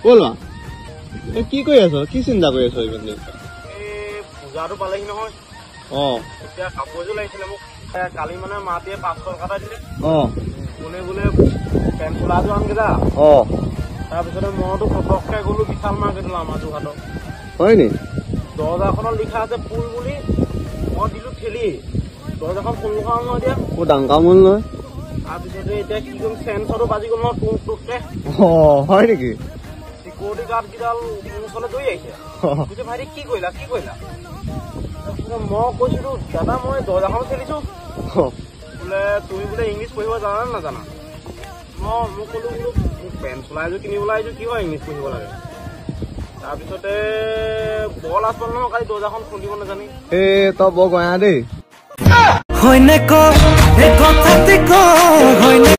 ব'লা কি কৰি আছ কি চিন্তা কৰি আছ ইমান দিন পূজাটো পালেহি নহয় এতিয়া কাপোৰ এযোৰ লাগিছিলে মোক কালি মানে মাতিয়ে 500 টকা দিলে কোনে বোলে পেণ্ট চোলা এযোৰ আনগে যা তাৰপিছতে মইতো পটককে গলো বিশাল মাৰ্কেটলৈ আমাৰ যোৰহাটত হয় নি দৰ্জাখনত লিখা আছে ফুল বুলি মই দিলো ঠেলি দৰ্জাখন ফুল লগাও নহয় এতিয়া ডাঙৰ কামল নহয় তাৰপিছতে এতিয়া কি কৰিম চেঞ্চৰো বাজি গ'ল নহয় টুক টুককে হয় নেকি চিকিউৰিটি গাৰ্ড কেইডাল মোৰ ওচৰলৈ দৌৰি আহিছে ভাইটি কি কৰিলা মই কৈছিলো দাদা মই দৰ্জাখন ঠেলিছো বোলে তুমি বোলে ইংলিছ পঢ়িব জানা নে নাজানা মই ক'লো বোলো মোক পেণ্ট চোলা এযোৰ কিনিবলৈ আহিছো কি হয় ইংলিছ পঢ়িব লাগে তাৰপিছতে বৰ লাজ পালো নহয় কালি দৰ্জাখন খুলিব নাজানি তই বৰ গঞা দেই